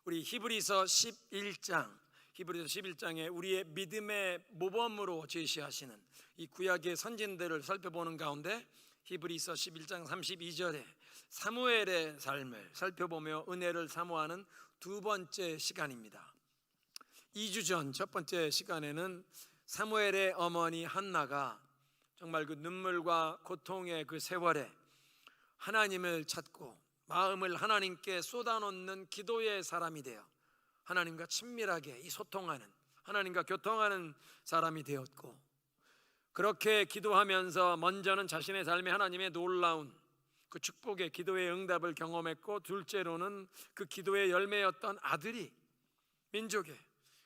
우리 히브리서 11장에 우리의 믿음의 모범으로 제시하시는 이 구약의 선진들을 살펴보는 가운데 히브리서 11장 32절에 사무엘의 삶을 살펴보며 은혜를 사모하는 두 번째 시간입니다. 2주 전 첫 번째 시간에는 사무엘의 어머니 한나가 정말 그 눈물과 고통의 그 세월에 하나님을 찾고 마음을 하나님께 쏟아놓는 기도의 사람이 되어 하나님과 친밀하게 이 소통하는, 하나님과 교통하는 사람이 되었고, 그렇게 기도하면서 먼저는 자신의 삶에 하나님의 놀라운 그 축복의 기도의 응답을 경험했고, 둘째로는 그 기도의 열매였던 아들이 민족의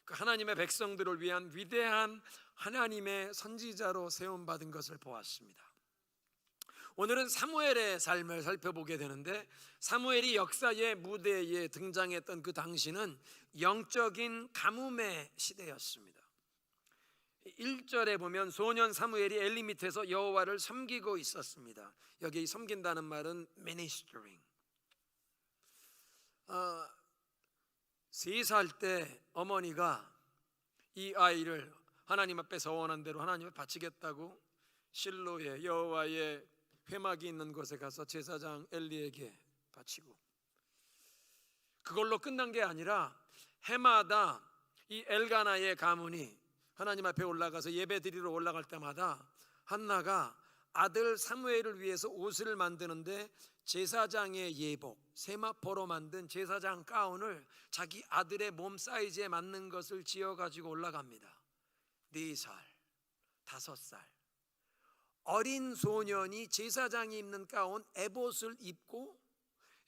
그 하나님의 백성들을 위한 위대한 하나님의 선지자로 세움받은 것을 보았습니다. 오늘은 사무엘의 삶을 살펴보게 되는데, 사무엘이 역사의 무대에 등장했던 그 당시는 영적인 가뭄의 시대였습니다. 1절에 보면 소년 사무엘이 엘리 밑에서 여호와를 섬기고 있었습니다. 여기 섬긴다는 말은 ministering. 3살 때 어머니가 이 아이를 하나님 앞에 서원한 대로 하나님 앞에 바치겠다고 실로의 여호와의 회막이 있는 곳에 가서 제사장 엘리에게 바치고, 그걸로 끝난 게 아니라 해마다 이 엘가나의 가문이 하나님 앞에 올라가서 예배 드리러 올라갈 때마다 한나가 아들 사무엘을 위해서 옷을 만드는데 제사장의 예복, 세마포로 만든 제사장 가운을 자기 아들의 몸 사이즈에 맞는 것을 지어가지고 올라갑니다. 4살, 5살 어린 소년이 제사장이 입는 가운 에봇을 입고,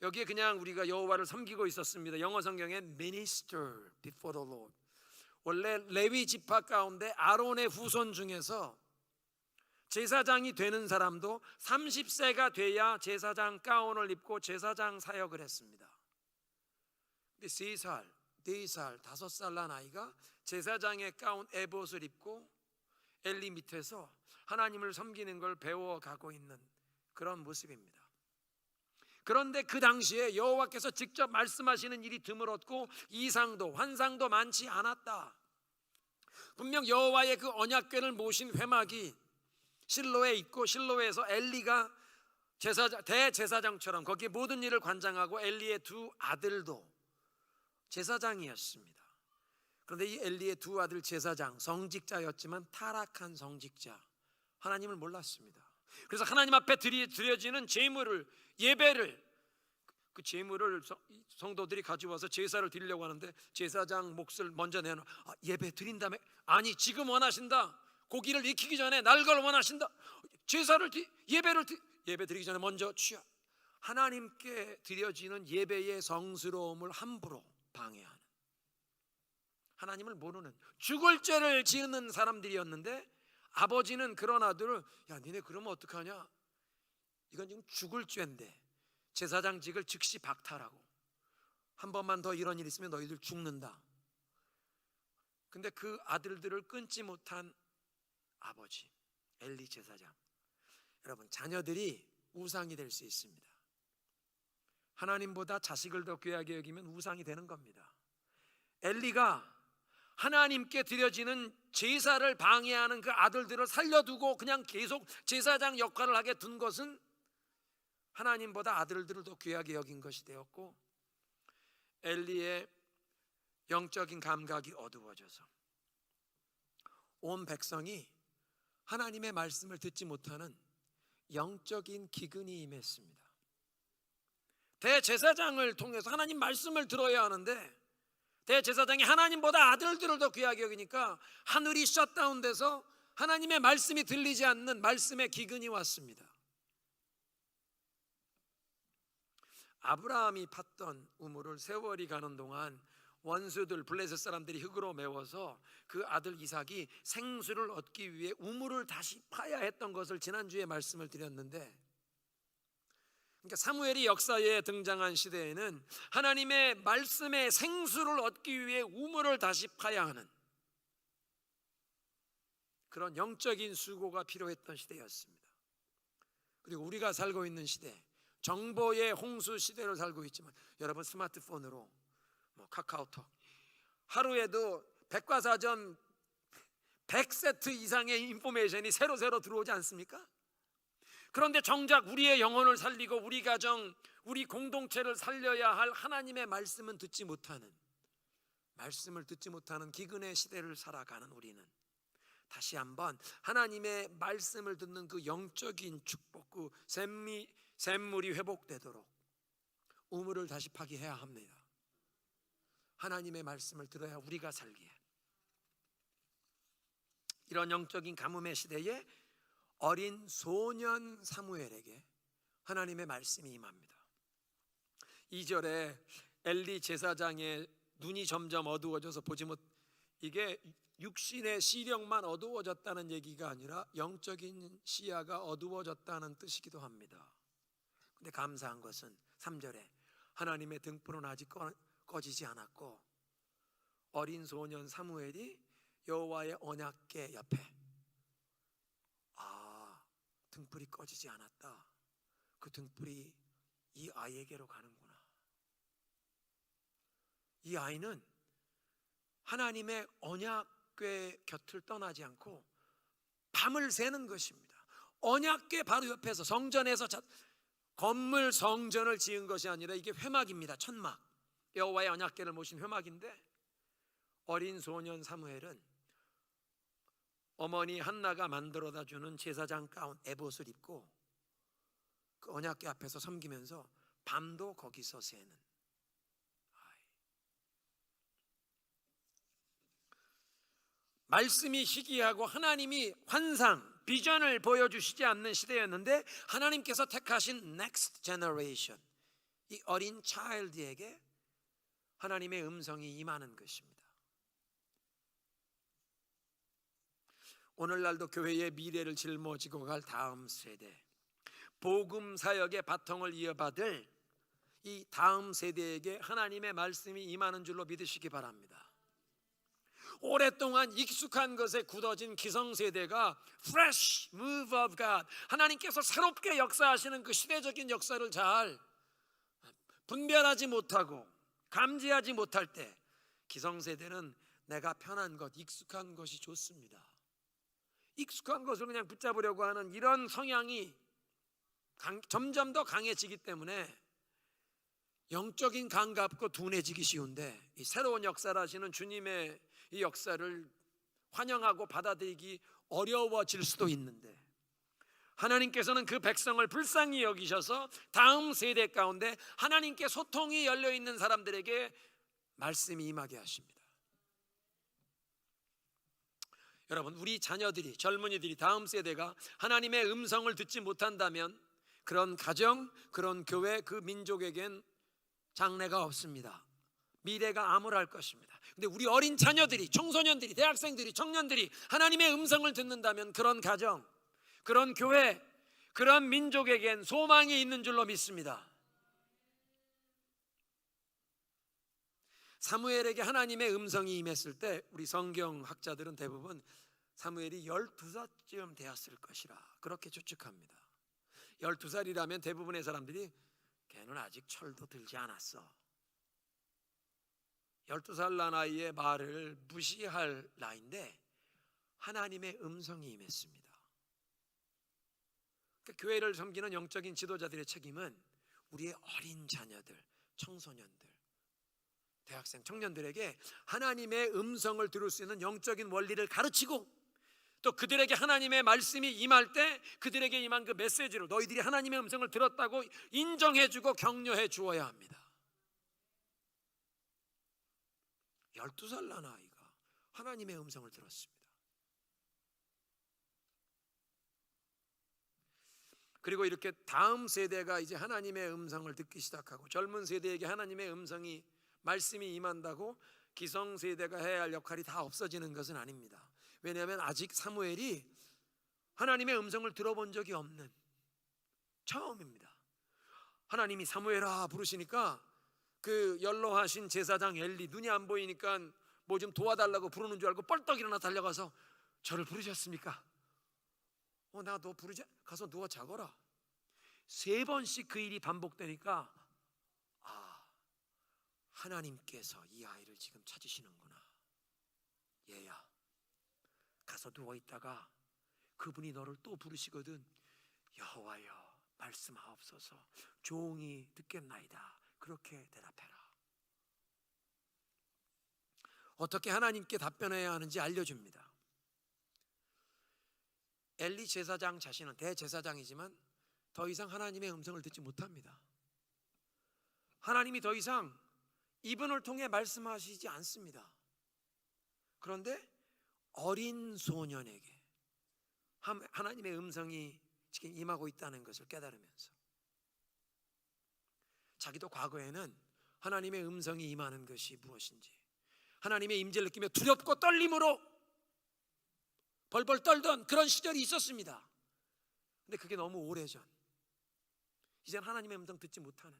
여기에 그냥 우리가 여호와를 섬기고 있었습니다. 영어 성경에 minister before the Lord. 원래 레위 지파 가운데 아론의 후손 중에서 제사장이 되는 사람도 30세가 돼야 제사장 가운을 입고 제사장 사역을 했습니다. 근데 3살, 4살, 5살 난 아이가 제사장의 가운 에봇을 입고 엘리 밑에서 하나님을 섬기는 걸 배워가고 있는 그런 모습입니다. 그런데 그 당시에 여호와께서 직접 말씀하시는 일이 드물었고 이상도 환상도 많지 않았다. 분명 여호와의 그 언약궤를 모신 회막이 실로에 있고, 실로에서 엘리가 대제사장처럼 거기에 모든 일을 관장하고 엘리의 두 아들도 제사장이었습니다. 그런데 이 엘리의 두 아들 제사장, 성직자였지만 타락한 성직자, 하나님을 몰랐습니다. 그래서 하나님 앞에 드려지는 제물을, 예배를, 그 제물을 성도들이 가져와서 제사를 드리려고 하는데 제사장 몫을 먼저 내놓아. 예배 드린 다음에, 아니 지금 원하신다, 고기를 익히기 전에 날 걸 원하신다, 예배 드리기 전에 먼저 취하. 하나님께 드려지는 예배의 성스러움을 함부로 방해하는, 하나님을 모르는, 죽을 죄를 지은 사람들이었는데 아버지는 그런 아들을, 야 니네 그러면 어떡하냐, 이건 지금 죽을 죄인데 제사장직을 즉시 박탈하고, 한 번만 더 이런 일 있으면 너희들 죽는다. 근데 그 아들들을 끊지 못한 아버지 엘리 제사장. 여러분, 자녀들이 우상이 될 수 있습니다. 하나님보다 자식을 더 귀하게 여기면 우상이 되는 겁니다. 엘리가 하나님께 드려지는 제사를 방해하는 그 아들들을 살려두고 그냥 계속 제사장 역할을 하게 둔 것은 하나님보다 아들들을 더 귀하게 여긴 것이 되었고, 엘리의 영적인 감각이 어두워져서 온 백성이 하나님의 말씀을 듣지 못하는 영적인 기근이 임했습니다. 대제사장을 통해서 하나님 말씀을 들어야 하는데 대제사장이 하나님보다 아들들을 더 귀하게 여기니까 하늘이 셧다운돼서 하나님의 말씀이 들리지 않는 말씀의 기근이 왔습니다. 아브라함이 팠던 우물을 세월이 가는 동안 원수들, 블레셋 사람들이 흙으로 메워서 그 아들 이삭이 생수를 얻기 위해 우물을 다시 파야 했던 것을 지난주에 말씀을 드렸는데, 그러니까 사무엘이 역사에 등장한 시대에는 하나님의 말씀의 생수를 얻기 위해 우물을 다시 파야 하는 그런 영적인 수고가 필요했던 시대였습니다. 그리고 우리가 살고 있는 시대, 정보의 홍수 시대를 살고 있지만, 여러분 스마트폰으로 카카오톡 하루에도 백과사전 100세트 이상의 인포메이션이 새로 들어오지 않습니까? 그런데 정작 우리의 영혼을 살리고 우리 가정, 우리 공동체를 살려야 할 하나님의 말씀을 듣지 못하는 기근의 시대를 살아가는 우리는 다시 한번 하나님의 말씀을 듣는 그 영적인 축복, 그 샘물이 회복되도록 우물을 다시 파기해야 합니다. 하나님의 말씀을 들어야 우리가 살기에. 이런 영적인 가뭄의 시대에 어린 소년 사무엘에게 하나님의 말씀이 임합니다. 2절에 엘리 제사장의 눈이 점점 어두워져서 보지 못, 이게 육신의 시력만 어두워졌다는 얘기가 아니라 영적인 시야가 어두워졌다는 뜻이기도 합니다. 근데 감사한 것은 3절에 하나님의 등불은 아직 꺼지지 않았고 어린 소년 사무엘이 여호와의 언약궤 옆에 등불이 꺼지지 않았다. 그 등불이 이 아이에게로 가는구나. 이 아이는 하나님의 언약궤 곁을 떠나지 않고 밤을 새는 것입니다. 언약궤 바로 옆에서 성전에서 건물 성전을 지은 것이 아니라 이게 회막입니다. 천막. 여호와의 언약궤를 모신 회막인데 어린 소년 사무엘은 어머니 한나가 만들어다 주는 제사장 가운 에봇을 입고 그 언약궤 앞에서 섬기면서 밤도 거기서 새는. 말씀이 희귀하고 하나님이 환상, 비전을 보여주시지 않는 시대였는데 하나님께서 택하신 next generation, 이 어린 차일드에게 하나님의 음성이 임하는 것입니다. 오늘날도 교회의 미래를 짊어지고 갈 다음 세대, 복음 사역의 바통을 이어받을 이 다음 세대에게 하나님의 말씀이 임하는 줄로 믿으시기 바랍니다. 오랫동안 익숙한 것에 굳어진 기성세대가 fresh move of God, 하나님께서 새롭게 역사하시는 그 시대적인 역사를 잘 분별하지 못하고 감지하지 못할 때 기성세대는 내가 편한 것, 익숙한 것이 좋습니다. 익숙한 것을 그냥 붙잡으려고 하는 이런 성향이 점점 더 강해지기 때문에 영적인 감각도 둔해지기 쉬운데 이 새로운 역사를 하시는 주님의 이 역사를 환영하고 받아들이기 어려워질 수도 있는데 하나님께서는 그 백성을 불쌍히 여기셔서 다음 세대 가운데 하나님께 소통이 열려있는 사람들에게 말씀이 임하게 하십니다. 여러분, 우리 자녀들이, 젊은이들이, 다음 세대가 하나님의 음성을 듣지 못한다면 그런 가정, 그런 교회, 그 민족에겐 장래가 없습니다. 미래가 암울할 것입니다. 근데 우리 어린 자녀들이, 청소년들이, 대학생들이, 청년들이 하나님의 음성을 듣는다면 그런 가정, 그런 교회, 그런 민족에겐 소망이 있는 줄로 믿습니다. 사무엘에게 하나님의 음성이 임했을 때 우리 성경학자들은 대부분 사무엘이 12살쯤 되었을 것이라 그렇게 추측합니다. 12살이라면 대부분의 사람들이 걔는 아직 철도 들지 않았어, 12살 나이의 말을 무시할 나이인데 하나님의 음성이 임했습니다. 그러니까 교회를 섬기는 영적인 지도자들의 책임은 우리의 어린 자녀들, 청소년들, 대학생, 청년들에게 하나님의 음성을 들을 수 있는 영적인 원리를 가르치고 또 그들에게 하나님의 말씀이 임할 때 그들에게 임한 그 메시지를 너희들이 하나님의 음성을 들었다고 인정해주고 격려해 주어야 합니다. 12살 난 아이가 하나님의 음성을 들었습니다. 그리고 이렇게 다음 세대가 이제 하나님의 음성을 듣기 시작하고 젊은 세대에게 하나님의 음성이, 말씀이 임한다고 기성세대가 해야 할 역할이 다 없어지는 것은 아닙니다. 왜냐하면 아직 사무엘이 하나님의 음성을 들어본 적이 없는 처음입니다. 하나님이 사무엘아 부르시니까 그 연로하신 제사장 엘리 눈이 안 보이니까 뭐 좀 도와달라고 부르는 줄 알고 뻘떡 일어나 달려가서 저를 부르셨습니까? 나 너 부르지? 가서 누워 자거라. 3번씩 그 일이 반복되니까 하나님께서 이 아이를 지금 찾으시는구나. 얘야, 가서 누워있다가 그분이 너를 또 부르시거든. 여호와여, 말씀하옵소서. 종이 듣겠나이다. 그렇게 대답해라. 어떻게 하나님께 답변해야 하는지 알려줍니다. 엘리 제사장 자신은 대제사장이지만 더 이상 하나님의 음성을 듣지 못합니다. 하나님이 더 이상 이분을 통해 말씀하시지 않습니다. 그런데 어린 소년에게 하나님의 음성이 지금 임하고 있다는 것을 깨달으면서 자기도 과거에는 하나님의 음성이 임하는 것이 무엇인지, 하나님의 임재를 느끼며 두렵고 떨림으로 벌벌 떨던 그런 시절이 있었습니다. 근데 그게 너무 오래전. 이제는 하나님의 음성 듣지 못하는,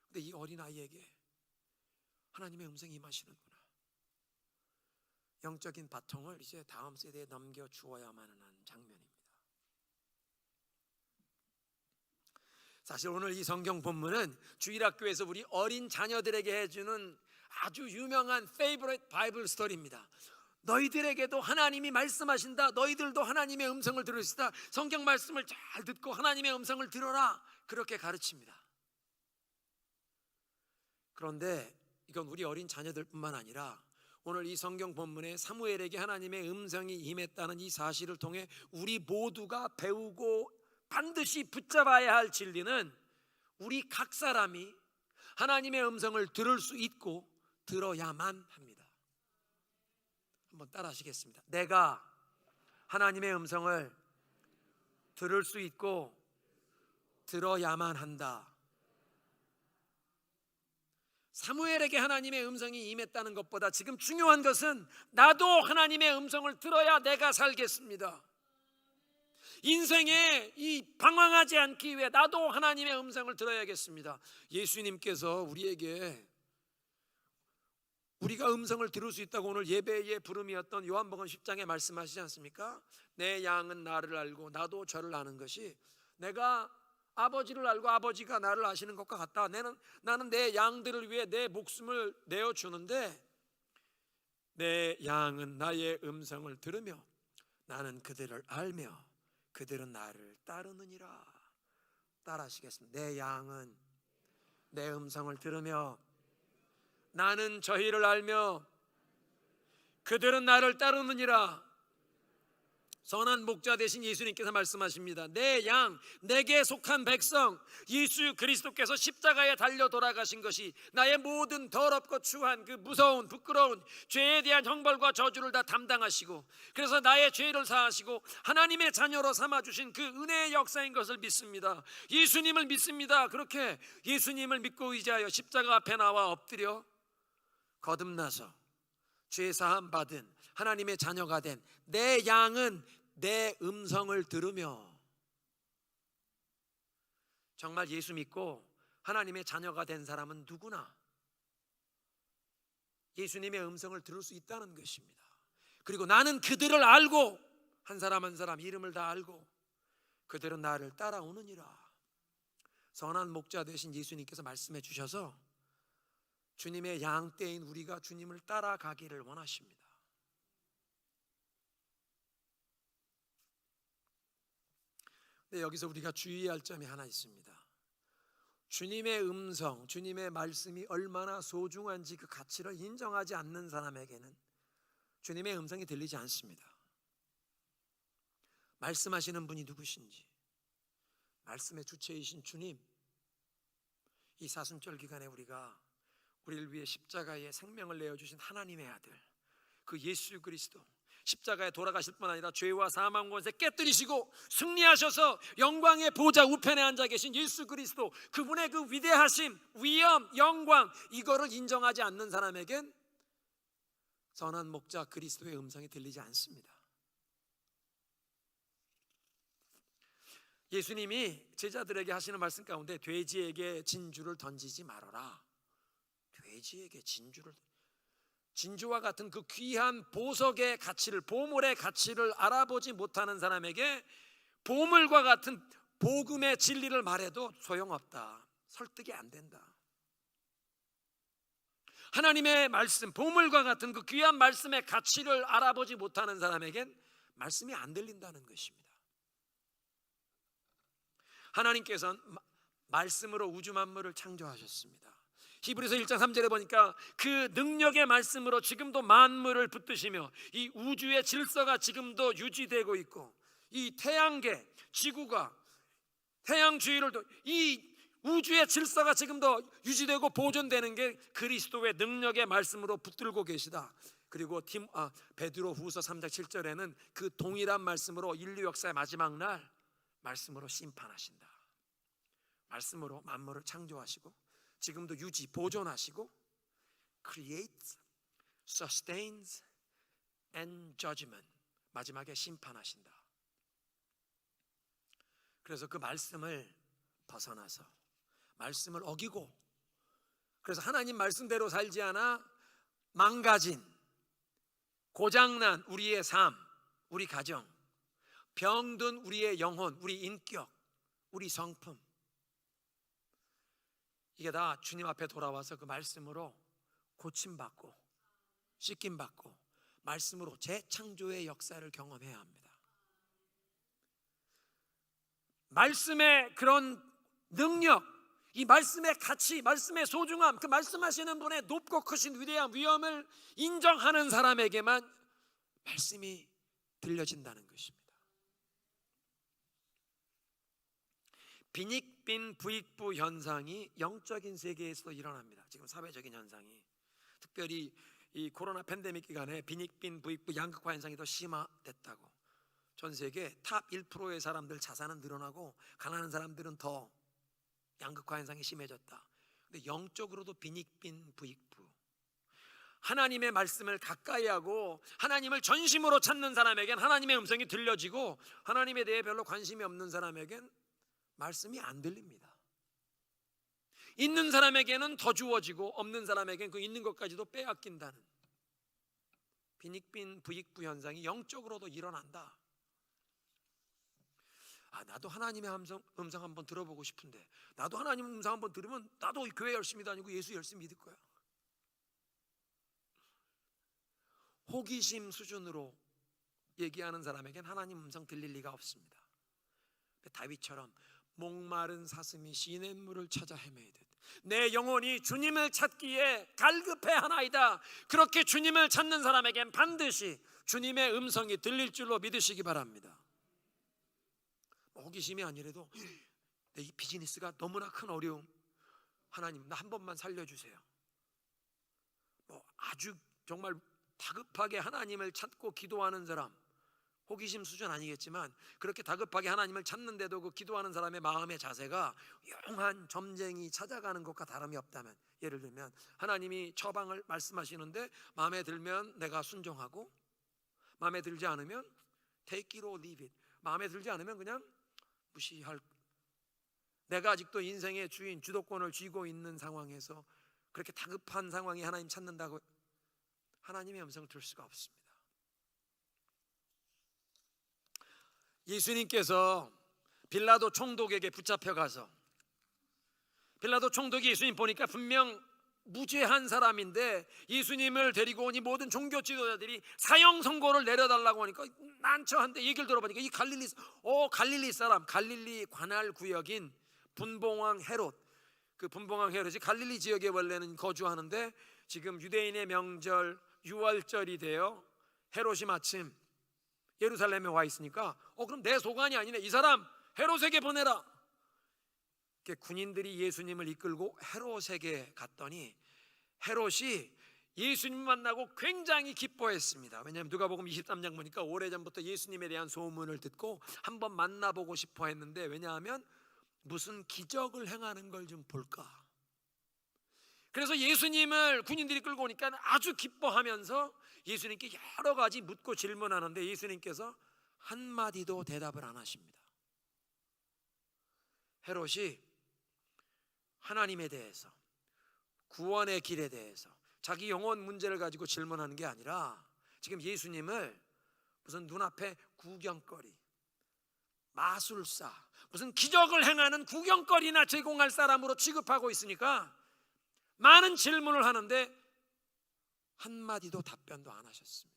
근데 이 어린아이에게 하나님의 음성이 임하시는구나. 영적인 바통을 이제 다음 세대에 넘겨주어야만 하는 장면입니다. 사실 오늘 이 성경 본문은 주일학교에서 우리 어린 자녀들에게 해주는 아주 유명한 페이버릿 바이블 스토리입니다. 너희들에게도 하나님이 말씀하신다. 너희들도 하나님의 음성을 들을 수 있다. 성경 말씀을 잘 듣고 하나님의 음성을 들어라. 그렇게 가르칩니다. 그런데 이건 우리 어린 자녀들뿐만 아니라 오늘 이 성경 본문에 사무엘에게 하나님의 음성이 임했다는 이 사실을 통해 우리 모두가 배우고 반드시 붙잡아야 할 진리는, 우리 각 사람이 하나님의 음성을 들을 수 있고 들어야만 합니다. 한번 따라 하시겠습니다. 내가 하나님의 음성을 들을 수 있고 들어야만 한다. 사무엘에게 하나님의 음성이 임했다는 것보다 지금 중요한 것은 나도 하나님의 음성을 들어야 내가 살겠습니다. 인생에 이 방황하지 않기 위해 나도 하나님의 음성을 들어야겠습니다. 예수님께서 우리에게 우리가 음성을 들을 수 있다고 오늘 예배의 부름이었던 요한복음 10장에 말씀하시지 않습니까? 내 양은 나를 알고 나도 저를 아는 것이, 내가 아버지를 알고 아버지가 나를 아시는 것과 같다. 나는 내 양들을 위해 내 목숨을 내어주는데 내 양은 나의 음성을 들으며 나는 그들을 알며 그들은 나를 따르느니라. 따라하시겠습니다. 내 양은 내 음성을 들으며 나는 저희를 알며 그들은 나를 따르느니라. 선한 목자 되신 예수님께서 말씀하십니다. 내 양, 내게 속한 백성, 예수 그리스도께서 십자가에 달려 돌아가신 것이 나의 모든 더럽고 추한 그 무서운 부끄러운 죄에 대한 형벌과 저주를 다 담당하시고, 그래서 나의 죄를 사하시고 하나님의 자녀로 삼아주신 그 은혜의 역사인 것을 믿습니다. 예수님을 믿습니다. 그렇게 예수님을 믿고 의지하여 십자가 앞에 나와 엎드려 거듭나서 죄 사함 받은 하나님의 자녀가 된 내 양은 내 음성을 들으며, 정말 예수 믿고 하나님의 자녀가 된 사람은 누구나 예수님의 음성을 들을 수 있다는 것입니다. 그리고 나는 그들을 알고, 한 사람 한 사람 이름을 다 알고 그들은 나를 따라오느니라. 선한 목자 되신 예수님께서 말씀해 주셔서 주님의 양떼인 우리가 주님을 따라가기를 원하십니다. 근데 여기서 우리가 주의해야 할 점이 하나 있습니다. 주님의 음성, 주님의 말씀이 얼마나 소중한지 그 가치를 인정하지 않는 사람에게는 주님의 음성이 들리지 않습니다. 말씀하시는 분이 누구신지, 말씀의 주체이신 주님, 이 사순절 기간에 우리를 위해 십자가에 생명을 내어주신 하나님의 아들, 그 예수 그리스도, 십자가에 돌아가실 뿐 아니라 죄와 사망 권세 깨뜨리시고 승리하셔서 영광의 보좌 우편에 앉아 계신 예수 그리스도, 그분의 그 위대하심, 위엄, 영광, 이거를 인정하지 않는 사람에겐 선한 목자 그리스도의 음성이 들리지 않습니다. 예수님이 제자들에게 하시는 말씀 가운데 돼지에게 진주를 던지지 말아라. 돼지에게 진주와 같은 그 귀한 보석의 가치를, 보물의 가치를 알아보지 못하는 사람에게 보물과 같은 복음의 진리를 말해도 소용없다. 설득이 안 된다. 하나님의 말씀, 보물과 같은 그 귀한 말씀의 가치를 알아보지 못하는 사람에겐 말씀이 안 들린다는 것입니다. 하나님께서는 말씀으로 우주 만물을 창조하셨습니다. 히브리서 1장 3절에 보니까 그 능력의 말씀으로 지금도 만물을 붙드시며 이 우주의 질서가 지금도 유지되고 있고, 이 태양계, 지구가 태양주위를 이 우주의 질서가 지금도 유지되고 보존되는 게 그리스도의 능력의 말씀으로 붙들고 계시다. 그리고 베드로후서 3장 7절에는 그 동일한 말씀으로 인류 역사의 마지막 날 말씀으로 심판하신다. 말씀으로 만물을 창조하시고 지금도 유지 보존하시고 creates, sustains and judgment, 마지막에 심판하신다. 그래서 그 말씀을 벗어나서 말씀을 어기고, 그래서 하나님 말씀대로 살지 않아 망가진, 고장난 우리의 삶, 우리 가정, 병든 우리의 영혼, 우리 인격, 우리 성품, 이게 다 주님 앞에 돌아와서 그 말씀으로 고침받고 씻김받고 말씀으로 재창조의 역사를 경험해야 합니다. 말씀의 그런 능력, 이 말씀의 가치, 말씀의 소중함, 그 말씀하시는 분의 높고 크신 위대한 위엄을 인정하는 사람에게만 말씀이 들려진다는 것입니다. 빈익빈 부익부 현상이 영적인 세계에서도 일어납니다. 지금 사회적인 현상이, 특별히 이 코로나 팬데믹 기간에 빈익빈 부익부 양극화 현상이 더 심화됐다고. 전 세계 탑 1%의 사람들 자산은 늘어나고 가난한 사람들은 더 양극화 현상이 심해졌다. 근데 영적으로도 빈익빈 부익부. 하나님의 말씀을 가까이 하고 하나님을 전심으로 찾는 사람에겐 하나님의 음성이 들려지고, 하나님에 대해 별로 관심이 없는 사람에겐 말씀이 안 들립니다. 있는 사람에게는 더 주어지고 없는 사람에게는 그 있는 것까지도 빼앗긴다는 빈익빈 부익부 현상이 영적으로도 일어난다. 나도 하나님의 음성 한번 들어보고 싶은데, 나도 하나님 음성 한번 들으면 나도 교회 열심히 다니고 예수 열심히 믿을 거야. 호기심 수준으로 얘기하는 사람에겐 하나님 음성 들릴 리가 없습니다. 다윗처럼 목마른 사슴이 시냇물을 찾아 헤매이듯 내 영혼이 주님을 찾기에 갈급해하나이다. 그렇게 주님을 찾는 사람에겐 반드시 주님의 음성이 들릴 줄로 믿으시기 바랍니다. 호기심이 아니라도 내 이 비즈니스가 너무나 큰 어려움, 하나님 나 한 번만 살려주세요. 아주 정말 다급하게 하나님을 찾고 기도하는 사람, 호기심 수준 아니겠지만 그렇게 다급하게 하나님을 찾는데도 그 기도하는 사람의 마음의 자세가 영한 점쟁이 찾아가는 것과 다름이 없다면, 예를 들면 하나님이 처방을 말씀하시는데 마음에 들면 내가 순종하고, 마음에 들지 않으면 take it or leave it, 마음에 들지 않으면 그냥 무시할, 내가 아직도 인생의 주인, 주도권을 쥐고 있는 상황에서 그렇게 다급한 상황에 하나님 찾는다고 하나님의 음성을 들을 수가 없습니다. 예수님께서 빌라도 총독에게 붙잡혀가서, 빌라도 총독이 예수님 보니까 분명 무죄한 사람인데 예수님을 데리고 오니 모든 종교 지도자들이 사형 선고를 내려달라고 하니까 난처한데, 얘기를 들어보니까 이 갈릴리 사람, 갈릴리 관할 구역인 분봉왕 헤롯, 그 분봉왕 헤롯이 갈릴리 지역에 원래는 거주하는데 지금 유대인의 명절 유월절이 되어 헤롯이 마침 예루살렘에 와 있으니까 그럼 내 소관이 아니네, 이 사람 헤롯에게 보내라. 군인들이 예수님을 이끌고 헤롯에게 갔더니 헤롯이 예수님 만나고 굉장히 기뻐했습니다. 왜냐하면 누가복음 23장 보니까 오래전부터 예수님에 대한 소문을 듣고 한번 만나보고 싶어 했는데, 왜냐하면 무슨 기적을 행하는 걸 좀 볼까. 그래서 예수님을 군인들이 끌고 오니까 아주 기뻐하면서 예수님께 여러 가지 묻고 질문하는데 예수님께서 한마디도 대답을 안 하십니다. 헤롯이 하나님에 대해서, 구원의 길에 대해서 자기 영혼 문제를 가지고 질문하는 게 아니라 지금 예수님을 무슨 눈앞에 구경거리, 마술사, 무슨 기적을 행하는 구경거리나 제공할 사람으로 취급하고 있으니까 많은 질문을 하는데 한마디도 답변도 안 하셨습니다.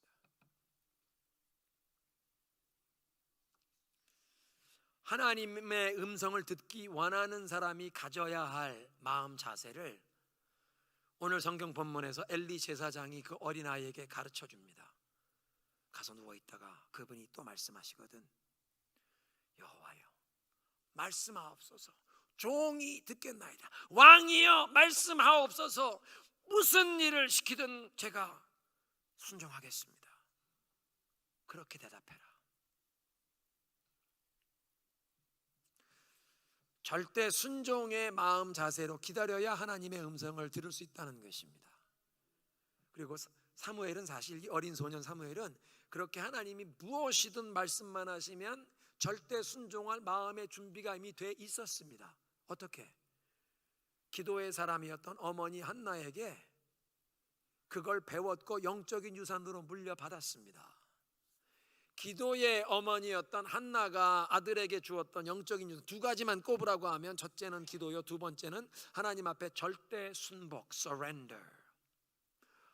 하나님의 음성을 듣기 원하는 사람이 가져야 할 마음 자세를 오늘 성경 본문에서 엘리 제사장이 그 어린아이에게 가르쳐 줍니다. 가서 누워있다가 그분이 또 말씀하시거든. 여호와여, 말씀하옵소서. 종이 듣겠나이다. 왕이여, 말씀하옵소서. 무슨 일을 시키든 제가 순종하겠습니다. 그렇게 대답해라. 절대 순종의 마음 자세로 기다려야 하나님의 음성을 들을 수 있다는 것입니다. 그리고 사무엘은, 사실 이 어린 소년 사무엘은 그렇게 하나님이 무엇이든 말씀만 하시면 절대 순종할 마음의 준비가 이미 돼 있었습니다. 어떻게? 기도의 사람이었던 어머니 한나에게 그걸 배웠고 영적인 유산으로 물려받았습니다. 기도의 어머니였던 한나가 아들에게 주었던 영적인 유산 두 가지만 꼽으라고 하면, 첫째는 기도요, 두 번째는 하나님 앞에 절대 순복, surrender.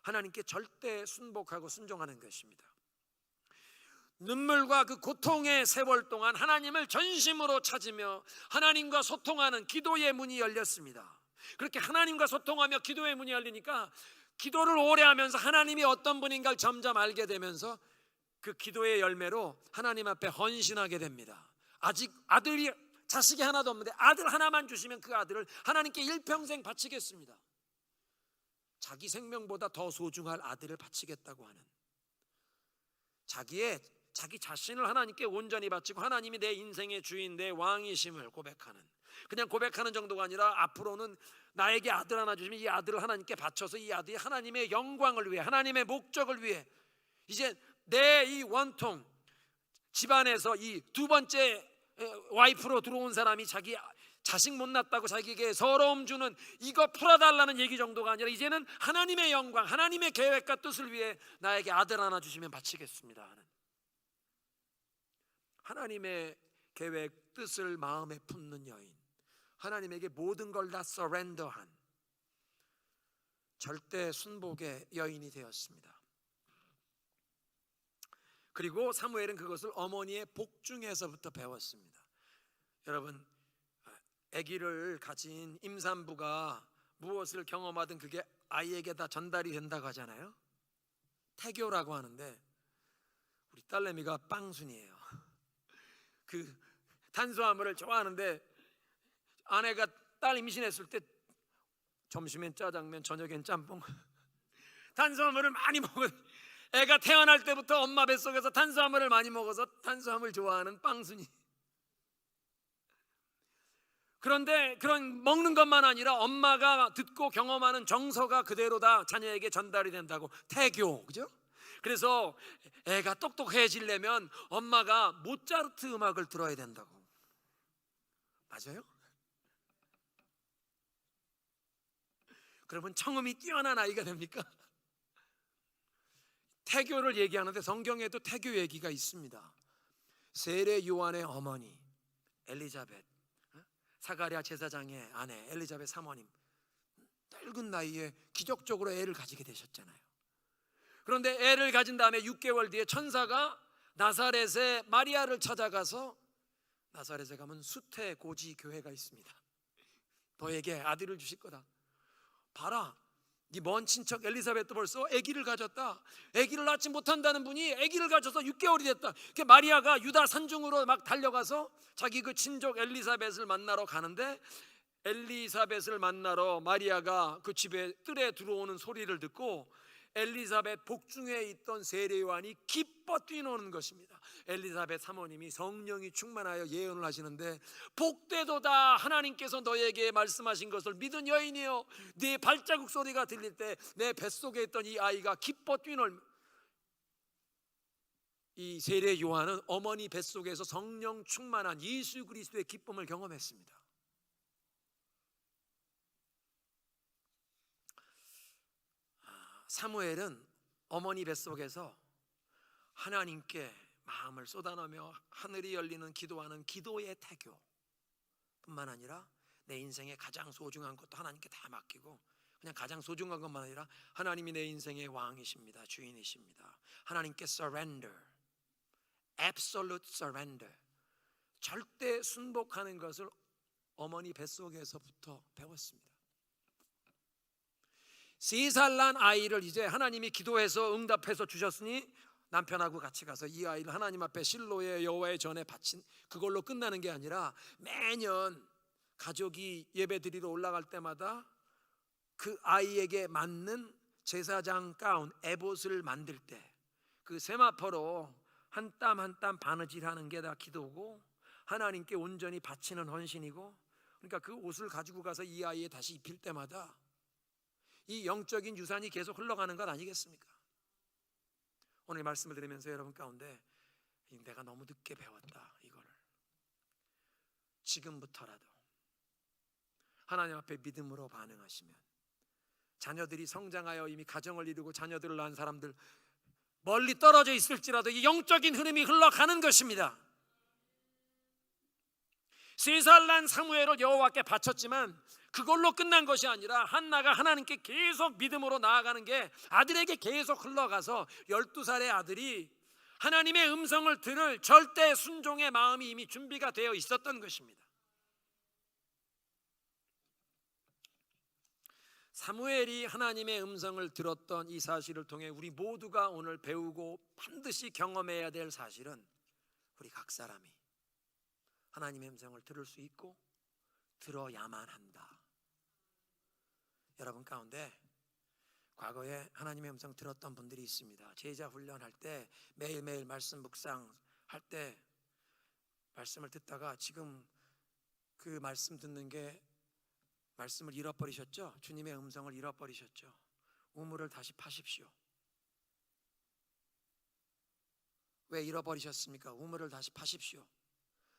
하나님께 절대 순복하고 순종하는 것입니다. 눈물과 그 고통의 세월 동안 하나님을 전심으로 찾으며 하나님과 소통하는 기도의 문이 열렸습니다. 그렇게 하나님과 소통하며 기도의 문이 열리니까 기도를 오래 하면서 하나님이 어떤 분인가를 점점 알게 되면서 그 기도의 열매로 하나님 앞에 헌신하게 됩니다. 아직 자식이 하나도 없는데 아들 하나만 주시면 그 아들을 하나님께 일평생 바치겠습니다. 자기 생명보다 더 소중할 아들을 바치겠다고 하는, 자기 자신을 하나님께 온전히 바치고 하나님이 내 인생의 주인, 내 왕이심을 고백하는, 그냥 고백하는 정도가 아니라 앞으로는 나에게 아들 하나 주시면 이 아들을 하나님께 바쳐서 이 아들이 하나님의 영광을 위해, 하나님의 목적을 위해, 이제 내 이 원통 집안에서 이 두 번째 와이프로 들어온 사람이 자기 자식 못 낳았다고 자기에게 서러움 주는 이거 풀어달라는 얘기 정도가 아니라 이제는 하나님의 영광, 하나님의 계획과 뜻을 위해 나에게 아들 하나 주시면 바치겠습니다 하는, 하나님의 계획, 뜻을 마음에 품는 여인, 하나님에게 모든 걸 다 서렌더한 절대 순복의 여인이 되었습니다. 그리고 사무엘은 그것을 어머니의 복중에서부터 배웠습니다. 여러분, 아기를 가진 임산부가 무엇을 경험하든 그게 아이에게 다 전달이 된다고 하잖아요. 태교라고 하는데 우리 딸내미가 빵순이에요. 그 탄수화물을 좋아하는데 아내가 딸 임신했을 때 점심엔 짜장면, 저녁엔 짬뽕, 탄수화물을 많이 먹은, 애가 태어날 때부터 엄마 뱃속에서 탄수화물을 많이 먹어서 탄수화물 좋아하는 빵순이. 그런데 그런 먹는 것만 아니라 엄마가 듣고 경험하는 정서가 그대로 다 자녀에게 전달이 된다고, 태교, 그죠? 그래서 애가 똑똑해지려면 엄마가 모차르트 음악을 들어야 된다고. 맞아요? 그러면 청음이 뛰어난 아이가 됩니까? 태교를 얘기하는데 성경에도 태교 얘기가 있습니다. 세례 요한의 어머니 엘리자벳, 사가랴 제사장의 아내 엘리자벳 사모님, 늙은 나이에 기적적으로 애를 가지게 되셨잖아요. 그런데 애를 가진 다음에 6개월 뒤에 천사가 나사렛에 마리아를 찾아가서, 나사렛에 가면 수태 고지 교회가 있습니다. 너에게 아들을 주실 거다. 봐라, 네 먼 친척 엘리사벳도 벌써 아기를 가졌다. 아기를 낳지 못한다는 분이 아기를 가져서 6개월이 됐다. 마리아가 유다 산중으로 막 달려가서 자기 그 친족 엘리사벳을 만나러 가는데, 엘리사벳을 만나러 마리아가 그 집에 뜰에 들어오는 소리를 듣고 엘리사벳 복중에 있던 세례 요한이 기뻐 뛰노는 것입니다. 엘리사벳 사모님이 성령이 충만하여 예언을 하시는데, 복되도다, 하나님께서 너에게 말씀하신 것을 믿은 여인이여, 네 발자국 소리가 들릴 때 내 뱃속에 있던 이 아이가 기뻐 뛰놀. 이 세례 요한은 어머니 뱃속에서 성령 충만한 예수 그리스도의 기쁨을 경험했습니다. 사무엘은 어머니 뱃속에서 하나님께 마음을 쏟아내며 하늘이 열리는 기도하는 기도의 태교 뿐만 아니라 내 인생의 가장 소중한 것도 하나님께 다 맡기고 그냥 가장 소중한 것만 아니라 하나님이 내 인생의 왕이십니다. 주인이십니다. 하나님께 surrender, absolute surrender, 절대 순복하는 것을 어머니 뱃속에서부터 배웠습니다. 3살 난 아이를 이제 하나님이 기도해서 응답해서 주셨으니 남편하고 같이 가서 이 아이를 하나님 앞에 실로의 여호와의 전에 바친 그걸로 끝나는 게 아니라 매년 가족이 예배 드리러 올라갈 때마다 그 아이에게 맞는 제사장 가운 에봇을 만들 때 그 세마포로 한 땀 한 땀 바느질하는 게 다 기도고 하나님께 온전히 바치는 헌신이고, 그러니까 그 옷을 가지고 가서 이 아이에 다시 입힐 때마다 이 영적인 유산이 계속 흘러가는 것 아니겠습니까? 오늘 말씀을 들으면서 여러분 가운데 내가 너무 늦게 배웠다, 이거를 지금부터라도 하나님 앞에 믿음으로 반응하시면 자녀들이 성장하여 이미 가정을 이루고 자녀들을 낳은 사람들 멀리 떨어져 있을지라도 이 영적인 흐름이 흘러가는 것입니다. 3살 난 사무엘을 여호와께 바쳤지만 그걸로 끝난 것이 아니라 한나가 하나님께 계속 믿음으로 나아가는 게 아들에게 계속 흘러가서 12살의 아들이 하나님의 음성을 들을 절대 순종의 마음이 이미 준비가 되어 있었던 것입니다. 사무엘이 하나님의 음성을 들었던 이 사실을 통해 우리 모두가 오늘 배우고 반드시 경험해야 될 사실은 우리 각 사람이 하나님의 음성을 들을 수 있고 들어야만 한다. 여러분 가운데 과거에 하나님의 음성 들었던 분들이 있습니다. 제자 훈련할 때 매일매일 말씀 묵상할 때 말씀을 듣다가 지금 그 말씀 듣는 게 말씀을 잃어버리셨죠? 주님의 음성을 잃어버리셨죠? 우물을 다시 파십시오. 왜 잃어버리셨습니까? 우물을 다시 파십시오.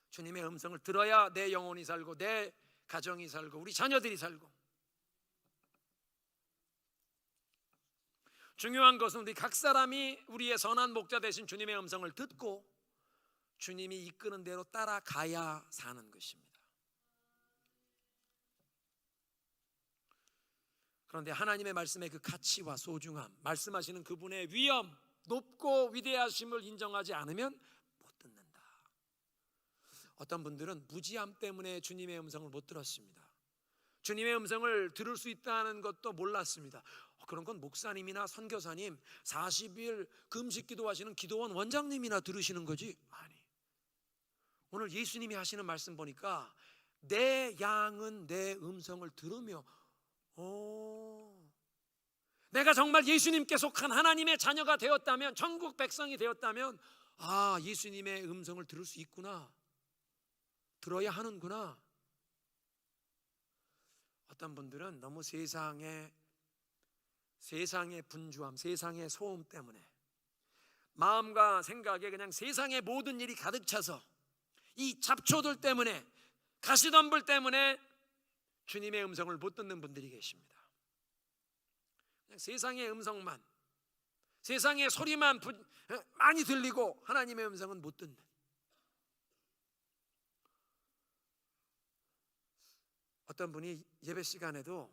주님의 음성을 들어야 내 영혼이 살고 내 가정이 살고 우리 자녀들이 살고, 중요한 것은 우리 각 사람이 우리의 선한 목자 되신 주님의 음성을 듣고 주님이 이끄는 대로 따라가야 사는 것입니다. 그런데 하나님의 말씀의 그 가치와 소중함, 말씀하시는 그분의 위엄, 높고 위대하심을 인정하지 않으면 못 듣는다. 어떤 분들은 무지함 때문에 주님의 음성을 못 들었습니다. 주님의 음성을 들을 수 있다는 것도 몰랐습니다. 그런 건 목사님이나 선교사님 40일 금식 기도하시는 기도원 원장님이나 들으시는 거지. 아니, 오늘 예수님이 하시는 말씀 보니까 내 양은 내 음성을 들으며 내가 정말 예수님께 속한 하나님의 자녀가 되었다면, 천국 백성이 되었다면, 아, 예수님의 음성을 들을 수 있구나, 들어야 하는구나. 어떤 분들은 너무 세상의 분주함, 세상의 소음 때문에 마음과 생각에 그냥 세상의 모든 일이 가득 차서 이 잡초들 때문에, 가시덤불 때문에 주님의 음성을 못 듣는 분들이 계십니다. 그냥 세상의 음성만, 세상의 소리만 많이 들리고 하나님의 음성은 못 듣는. 어떤 분이 예배 시간에도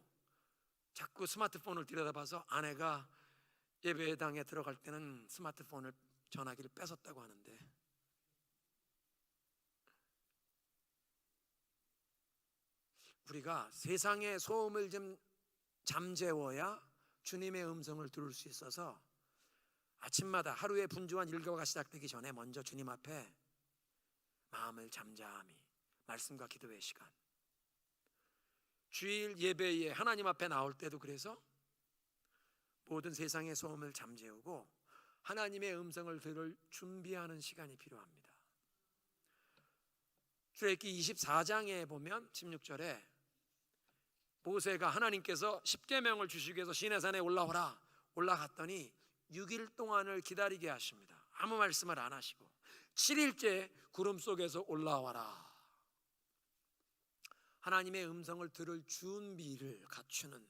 자꾸 스마트폰을 들여다봐서 아내가 예배당에 들어갈 때는 스마트폰을, 전화기를 뺏었다고 하는데, 우리가 세상의 소음을 좀 잠재워야 주님의 음성을 들을 수 있어서 아침마다 하루의 분주한 일과가 시작되기 전에 먼저 주님 앞에 마음을 잠잠히, 말씀과 기도의 시간, 주일 예배에 하나님 앞에 나올 때도 그래서 모든 세상의 소음을 잠재우고 하나님의 음성을 들을 준비하는 시간이 필요합니다. 출애굽기 24장에 보면 16절에 모세가 하나님께서 십계명을 주시기 위해서 시내산에 올라오라, 올라갔더니 6일 동안을 기다리게 하십니다. 아무 말씀을 안 하시고 7일째 구름 속에서 올라와라. 하나님의 음성을 들을 준비를 갖추는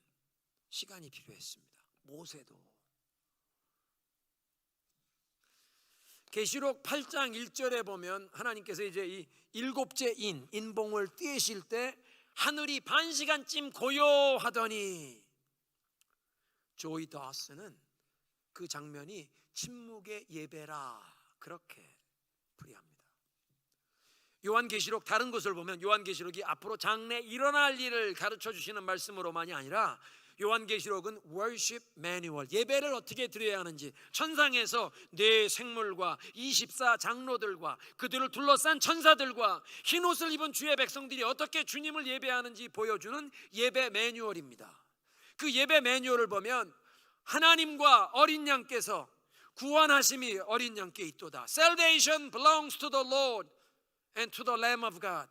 시간이 필요했습니다. 모세도. 계시록 8장 1절에 보면 하나님께서 이제 이 일곱째 인봉을 띄우실 때 하늘이 반 시간쯤 고요하더니 조이 더스는 그 장면이 침묵의 예배라 그렇게 풀이합니다. 요한계시록 다른 것을 보면 요한계시록이 앞으로 장래 일어날 일을 가르쳐 주시는 말씀으로만이 아니라 요한계시록은 worship manual, 예배를 어떻게 드려야 하는지, 천상에서 네 생물과 24 장로들과 그들을 둘러싼 천사들과 흰옷을 입은 주의 백성들이 어떻게 주님을 예배하는지 보여주는 예배 매뉴얼입니다. 그 예배 매뉴얼을 보면 하나님과 어린 양께서 구원하심이 어린 양께 있도다. Salvation belongs to the Lord and to the Lamb of God.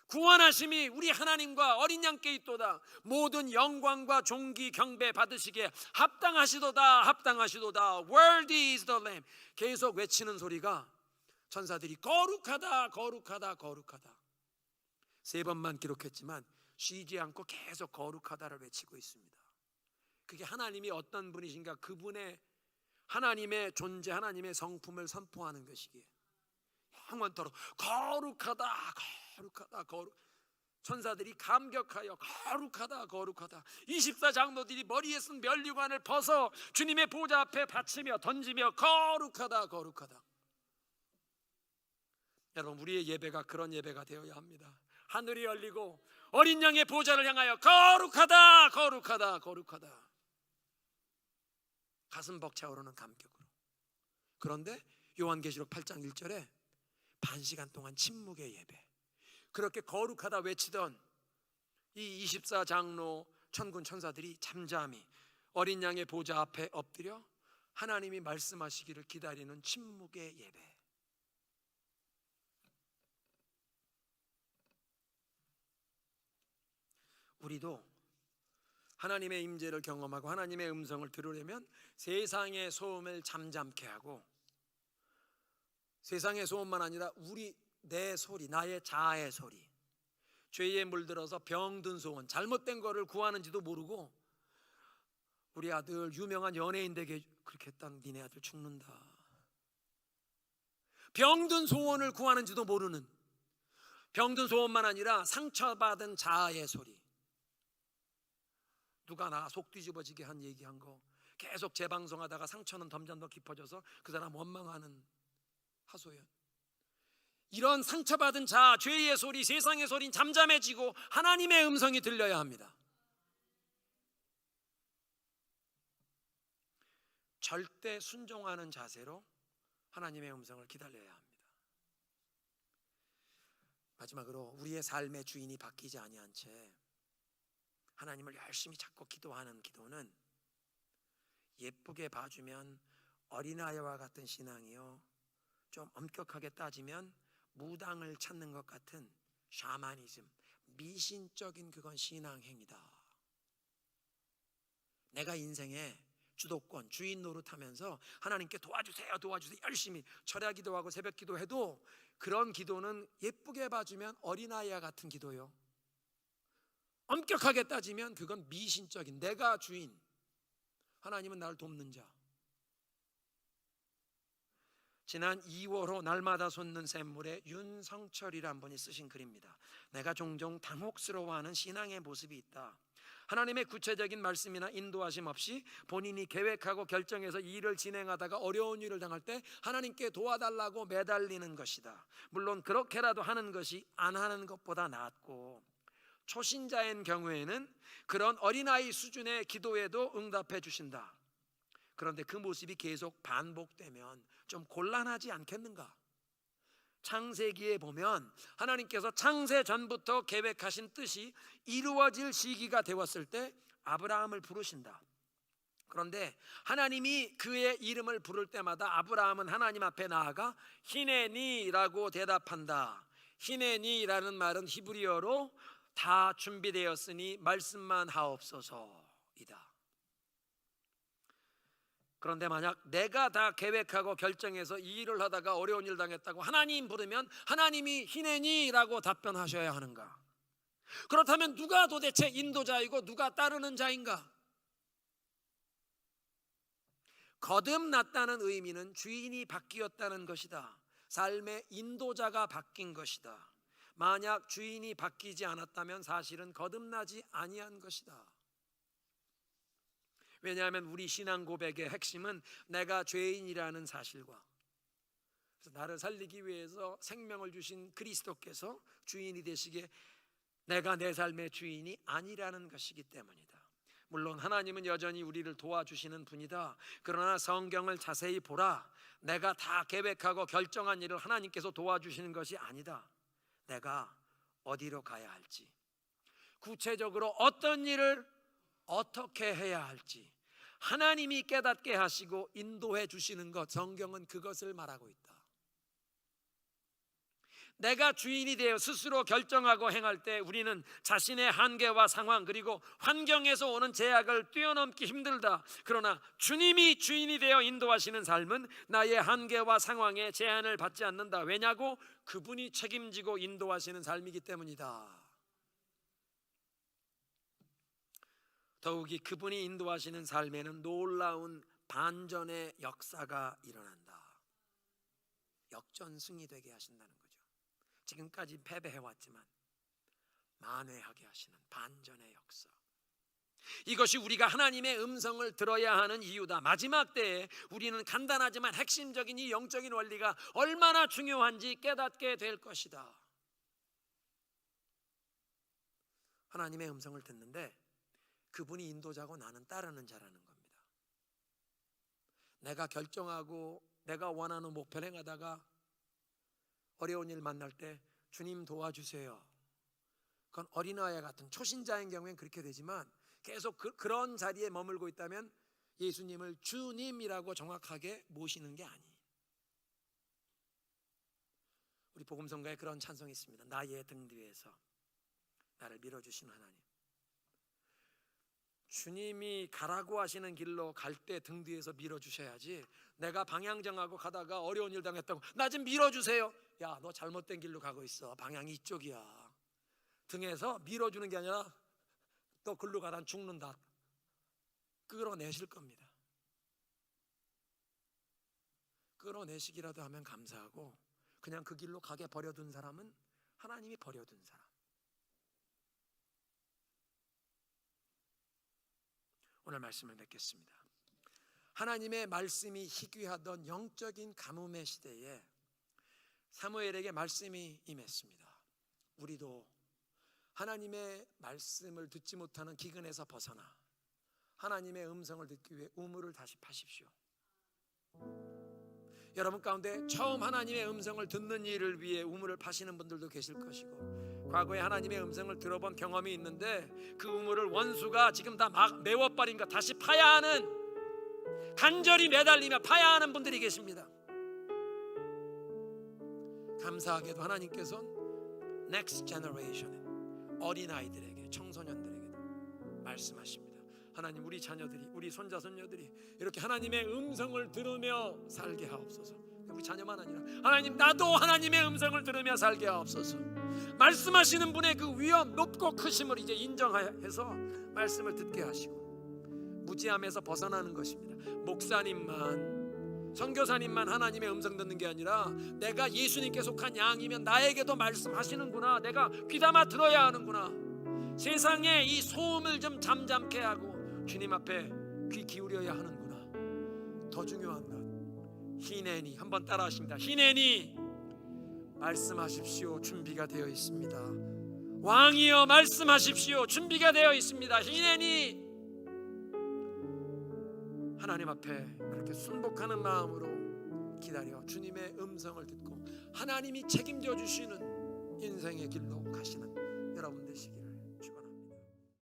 구원하심이 우리 하나님과 어린 양께 있도다. 모든 영광과 존귀 경배 받으시기에 합당하시도다. 합당하시도다. Worthy is the Lamb. 계속 외치는 소리가 천사들이 거룩하다 거룩하다 거룩하다. 3번만 기록했지만 쉬지 않고 계속 거룩하다를 외치고 있습니다. 그게 하나님이 어떤 분이신가, 그분의 하나님의 존재, 하나님의 성품을 선포하는 것이기에 영원토록 거룩하다 거룩하다 거룩. 천사들이 감격하여 거룩하다 거룩하다. 24 장로들이 머리에 쓴 면류관을 벗어 주님의 보좌 앞에 바치며 던지며 거룩하다 거룩하다. 여러분, 우리의 예배가 그런 예배가 되어야 합니다. 하늘이 열리고 어린 양의 보좌를 향하여 거룩하다 거룩하다 거룩하다. 가슴 벅차오르는 감격으로. 그런데 요한계시록 8장 1절에 반 시간 동안 침묵의 예배, 그렇게 거룩하다 외치던 이 24 장로 천군 천사들이 잠잠히 어린 양의 보좌 앞에 엎드려 하나님이 말씀하시기를 기다리는 침묵의 예배. 우리도 하나님의 임재를 경험하고 하나님의 음성을 들으려면 세상의 소음을 잠잠케 하고, 세상의 소음만 아니라 내 소리, 나의 자아의 소리, 죄에 물들어서 병든 소원, 잘못된 거를 구하는지도 모르고 우리 아들 유명한 연예인 되게 그렇게 했다는 니네 아들 죽는다. 병든 소원을 구하는지도 모르는, 병든 소원만 아니라 상처받은 자아의 소리, 누가 나 속 뒤집어지게 한 얘기한 거 계속 재방송하다가 상처는 점점 더 깊어져서 그 사람 원망하는 하소연. 이런 상처받은 자아, 죄의 소리, 세상의 소리는 잠잠해지고 하나님의 음성이 들려야 합니다. 절대 순종하는 자세로 하나님의 음성을 기다려야 합니다. 마지막으로 우리의 삶의 주인이 바뀌지 아니한 채 하나님을 열심히 찾고 기도하는 기도는 예쁘게 봐주면 어린아이와 같은 신앙이요, 좀 엄격하게 따지면 무당을 찾는 것 같은 샤머니즘, 미신적인 그건 신앙행위다. 내가 인생에 주도권, 주인 노릇하면서 하나님께 도와주세요 도와주세요 열심히 철야 기도하고 새벽 기도해도 그런 기도는 예쁘게 봐주면 어린아이와 같은 기도요, 엄격하게 따지면 그건 미신적인, 내가 주인, 하나님은 나를 돕는 자. 지난 2월호 날마다 솟는 샘물에 윤성철이란 분이 쓰신 글입니다. 내가 종종 당혹스러워하는 신앙의 모습이 있다. 하나님의 구체적인 말씀이나 인도하심 없이 본인이 계획하고 결정해서 일을 진행하다가 어려운 일을 당할 때 하나님께 도와달라고 매달리는 것이다. 물론 그렇게라도 하는 것이 안 하는 것보다 낫고, 초신자인 경우에는 그런 어린아이 수준의 기도에도 응답해 주신다. 그런데 그 모습이 계속 반복되면 좀 곤란하지 않겠는가? 창세기에 보면 하나님께서 창세 전부터 계획하신 뜻이 이루어질 시기가 되었을 때 아브라함을 부르신다. 그런데 하나님이 그의 이름을 부를 때마다 아브라함은 하나님 앞에 나아가 히네니라고 대답한다. 히네니라는 말은 히브리어로 다 준비되었으니 말씀만 하옵소서이다. 그런데 만약 내가 다 계획하고 결정해서 이 일을 하다가 어려운 일 당했다고 하나님 부르면 하나님이 히네니라고 답변하셔야 하는가? 그렇다면 누가 도대체 인도자이고 누가 따르는 자인가? 거듭났다는 의미는 주인이 바뀌었다는 것이다. 삶의 인도자가 바뀐 것이다. 만약 주인이 바뀌지 않았다면 사실은 거듭나지 아니한 것이다. 왜냐하면 우리 신앙 고백의 핵심은 내가 죄인이라는 사실과, 그래서 나를 살리기 위해서 생명을 주신 그리스도께서 주인이 되시기에 내가 내 삶의 주인이 아니라는 것이기 때문이다. 물론 하나님은 여전히 우리를 도와주시는 분이다. 그러나 성경을 자세히 보라. 내가 다 계획하고 결정한 일을 하나님께서 도와주시는 것이 아니다. 내가 어디로 가야 할지, 구체적으로 어떤 일을 어떻게 해야 할지 하나님이 깨닫게 하시고 인도해 주시는 것, 성경은 그것을 말하고 있다. 내가 주인이 되어 스스로 결정하고 행할 때 우리는 자신의 한계와 상황 그리고 환경에서 오는 제약을 뛰어넘기 힘들다. 그러나 주님이 주인이 되어 인도하시는 삶은 나의 한계와 상황에 제한을 받지 않는다. 왜냐고? 그분이 책임지고 인도하시는 삶이기 때문이다. 더욱이 그분이 인도하시는 삶에는 놀라운 반전의 역사가 일어난다. 역전승이 되게 하신다는 거죠. 지금까지 패배해왔지만 만회하게 하시는 반전의 역사. 이것이 우리가 하나님의 음성을 들어야 하는 이유다. 마지막 때에 우리는 간단하지만 핵심적인 이 영적인 원리가 얼마나 중요한지 깨닫게 될 것이다. 하나님의 음성을 듣는데 그분이 인도자고 나는 따르는 자라는 겁니다. 내가 결정하고 내가 원하는 목표를 행하다가 어려운 일 만날 때 주님 도와주세요. 그건 어린아이 같은 초신자인 경우엔 그렇게 되지만 계속 그런 자리에 머물고 있다면 예수님을 주님이라고 정확하게 모시는 게 아니에요. 우리 복음성가에 그런 찬송이 있습니다. 나의 등 뒤에서 나를 밀어주신 하나님. 주님이 가라고 하시는 길로 갈 때 등 뒤에서 밀어주셔야지, 내가 방향 정하고 가다가 어려운 일 당했다고 나 좀 밀어주세요. 야, 너 잘못된 길로 가고 있어. 방향이 이쪽이야. 등에서 밀어주는 게 아니라 너 글로 가다 죽는다. 끌어내실 겁니다. 끌어내시기라도 하면 감사하고, 그냥 그 길로 가게 버려둔 사람은 하나님이 버려둔 사람. 오늘 말씀을 맺겠습니다. 하나님의 말씀이 희귀하던 영적인 가뭄의 시대에 사무엘에게 말씀이 임했습니다. 우리도 하나님의 말씀을 듣지 못하는 기근에서 벗어나 하나님의 음성을 듣기 위해 우물을 다시 파십시오. 여러분 가운데 처음 하나님의 음성을 듣는 일을 위해 우물을 파시는 분들도 계실 것이고, 과거에 하나님의 음성을 들어본 경험이 있는데 그 우물을 원수가 지금 다 막 메워버린 거 다시 파야 하는, 간절히 매달리며 파야 하는 분들이 계십니다. 감사하게도 하나님께서는 Next Generation, 어린아이들에게, 청소년들에게도 말씀하십니다. 하나님, 우리 자녀들이, 우리 손자 손녀들이 이렇게 하나님의 음성을 들으며 살게 하옵소서. 우리 자녀만 아니라 하나님, 나도 하나님의 음성을 들으며 살게 하옵소서. 말씀하시는 분의 그 위엄 높고 크심을 이제 인정해서 말씀을 듣게 하시고 무지함에서 벗어나는 것입니다. 목사님만, 선교사님만 하나님의 음성 듣는 게 아니라 내가 예수님께 속한 양이면 나에게도 말씀하시는구나, 내가 귀담아 들어야 하는구나, 세상에 이 소음을 좀 잠잠케 하고 주님 앞에 귀 기울여야 하는구나. 더 중요한 것, 히네니, 한번 따라 하십니다. 히네니, 말씀하십시오. 준비가 되어 있습니다. 왕이여 말씀하십시오. 준비가 되어 있습니다. 히네니, 하나님 앞에 그렇게 순복하는 마음으로 기다려 주님의 음성을 듣고 하나님이 책임져 주시는 인생의 길로 가시는 여러분 되시기를